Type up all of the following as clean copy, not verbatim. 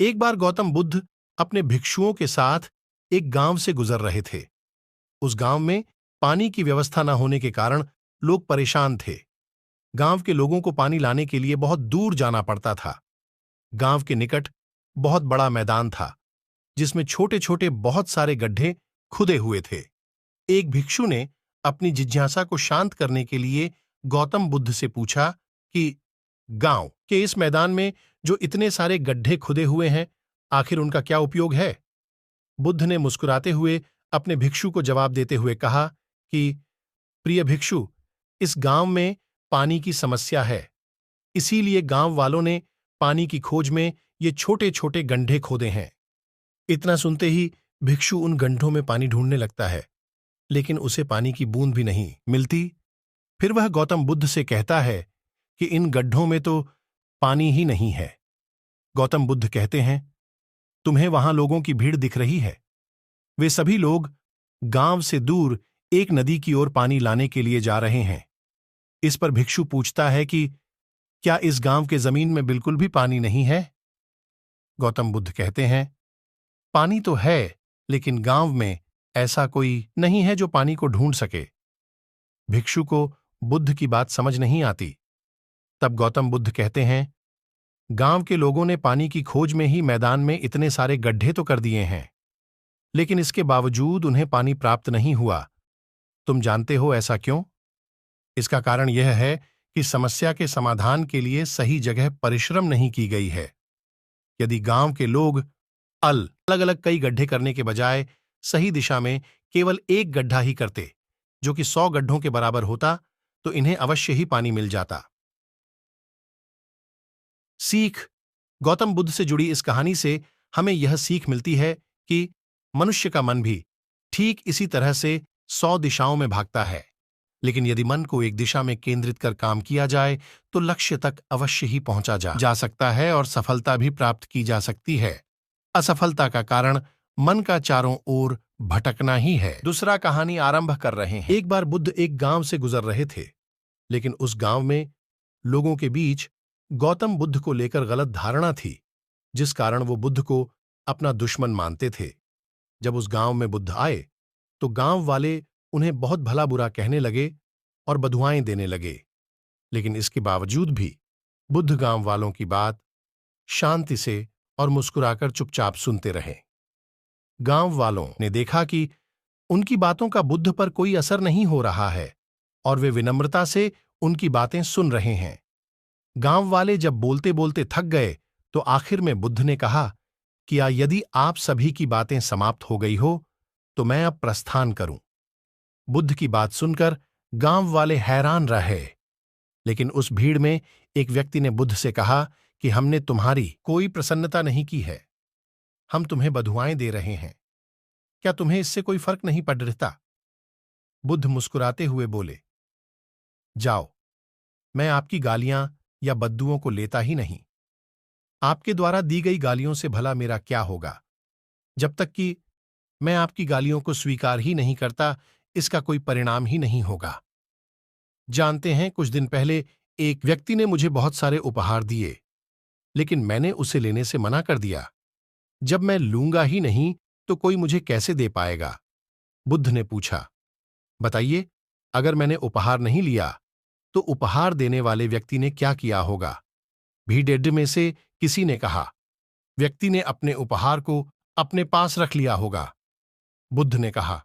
एक बार गौतम बुद्ध अपने भिक्षुओं के साथ एक गांव से गुजर रहे थे। उस गांव में पानी की व्यवस्था न होने के कारण लोग परेशान थे। गांव के लोगों को पानी लाने के लिए बहुत दूर जाना पड़ता था। गांव के निकट बहुत बड़ा मैदान था, जिसमें छोटे छोटे बहुत सारे गड्ढे खुदे हुए थे। एक भिक्षु ने अपनी जिज्ञासा को शांत करने के लिए गौतम बुद्ध से पूछा कि गांव के इस मैदान में जो इतने सारे गड्ढे खुदे हुए हैं, आखिर उनका क्या उपयोग है? बुद्ध ने मुस्कुराते हुए अपने भिक्षु को जवाब देते हुए कहा कि प्रिय भिक्षु, इस गांव में पानी की समस्या है, इसीलिए गांव वालों ने पानी की खोज में ये छोटे छोटे गड्ढे खोदे हैं। इतना सुनते ही भिक्षु उन गड्ढों में पानी ढूंढने लगता है, लेकिन उसे पानी की बूंद भी नहीं मिलती। फिर वह गौतम बुद्ध से कहता है कि इन गड्ढों में तो पानी ही नहीं है। गौतम बुद्ध कहते हैं, तुम्हें वहां लोगों की भीड़ दिख रही है। वे सभी लोग गांव से दूर एक नदी की ओर पानी लाने के लिए जा रहे हैं। इस पर भिक्षु पूछता है कि क्या इस गांव के जमीन में बिल्कुल भी पानी नहीं है? गौतम बुद्ध कहते हैं, पानी तो है, लेकिन गांव में ऐसा कोई नहीं है जो पानी को ढूंढ सके। भिक्षु को बुद्ध की बात समझ नहीं आती। तब गौतम बुद्ध कहते हैं, गांव के लोगों ने पानी की खोज में ही मैदान में इतने सारे गड्ढे तो कर दिए हैं, लेकिन इसके बावजूद उन्हें पानी प्राप्त नहीं हुआ। तुम जानते हो ऐसा क्यों? इसका कारण यह है कि समस्या के समाधान के लिए सही जगह परिश्रम नहीं की गई है। यदि गांव के लोग अलग अलग कई गड्ढे करने के बजाय सही दिशा में केवल एक गड्ढा ही करते, जो कि 100 गड्ढों के बराबर होता, तो इन्हें अवश्य ही पानी मिल जाता। सीख। गौतम बुद्ध से जुड़ी इस कहानी से हमें यह सीख मिलती है कि मनुष्य का मन भी ठीक इसी तरह से 100 दिशाओं में भागता है, लेकिन यदि मन को एक दिशा में केंद्रित कर काम किया जाए तो लक्ष्य तक अवश्य ही पहुंचा जा सकता है और सफलता भी प्राप्त की जा सकती है। असफलता का कारण मन का चारों ओर भटकना ही है। दूसरा कहानी आरंभ कर रहे हैं। एक बार बुद्ध एक गांव से गुजर रहे थे, लेकिन उस गांव में लोगों के बीच गौतम बुद्ध को लेकर गलत धारणा थी, जिस कारण वो बुद्ध को अपना दुश्मन मानते थे। जब उस गांव में बुद्ध आए तो गांव वाले उन्हें बहुत भला बुरा कहने लगे और बधुआएं देने लगे, लेकिन इसके बावजूद भी बुद्ध गांव वालों की बात शांति से और मुस्कुराकर चुपचाप सुनते रहे। गांव वालों ने देखा कि उनकी बातों का बुद्ध पर कोई असर नहीं हो रहा है और वे विनम्रता से उनकी बातें सुन रहे हैं। गांव वाले जब बोलते बोलते थक गए तो आखिर में बुद्ध ने कहा कि यदि आप सभी की बातें समाप्त हो गई हो तो मैं अब प्रस्थान करूं। बुद्ध की बात सुनकर गांव वाले हैरान रहे, लेकिन उस भीड़ में एक व्यक्ति ने बुद्ध से कहा कि हमने तुम्हारी कोई प्रसन्नता नहीं की है, हम तुम्हें बधुआएं दे रहे हैं, क्या तुम्हें इससे कोई फर्क नहीं पड़ रहा? बुद्ध मुस्कुराते हुए बोले, जाओ, मैं आपकी गालियां या बद्दुओं को लेता ही नहीं। आपके द्वारा दी गई गालियों से भला मेरा क्या होगा? जब तक कि मैं आपकी गालियों को स्वीकार ही नहीं करता, इसका कोई परिणाम ही नहीं होगा। जानते हैं, कुछ दिन पहले एक व्यक्ति ने मुझे बहुत सारे उपहार दिए, लेकिन मैंने उसे लेने से मना कर दिया। जब मैं लूंगा ही नहीं तो कोई मुझे कैसे दे पाएगा? बुद्ध ने पूछा, बताइए, अगर मैंने उपहार नहीं लिया तो उपहार देने वाले व्यक्ति ने क्या किया होगा? भीड़ में से किसी ने कहा, व्यक्ति ने अपने उपहार को अपने पास रख लिया होगा। बुद्ध ने कहा,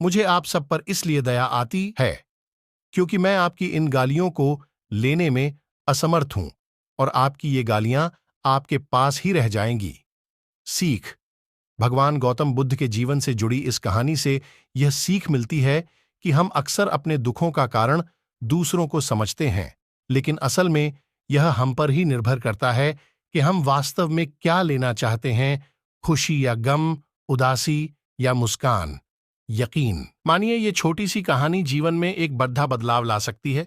मुझे आप सब पर इसलिए दया आती है क्योंकि मैं आपकी इन गालियों को लेने में असमर्थ हूं और आपकी ये गालियां आपके पास ही रह जाएंगी। सीख। भगवान गौतम बुद्ध के जीवन से जुड़ी इस कहानी से यह सीख मिलती है कि हम अक्सर अपने दुखों का कारण दूसरों को समझते हैं, लेकिन असल में यह हम पर ही निर्भर करता है कि हम वास्तव में क्या लेना चाहते हैं, खुशी या गम, उदासी या मुस्कान। यकीन मानिए, ये छोटी सी कहानी जीवन में एक बड़ा बदलाव ला सकती है।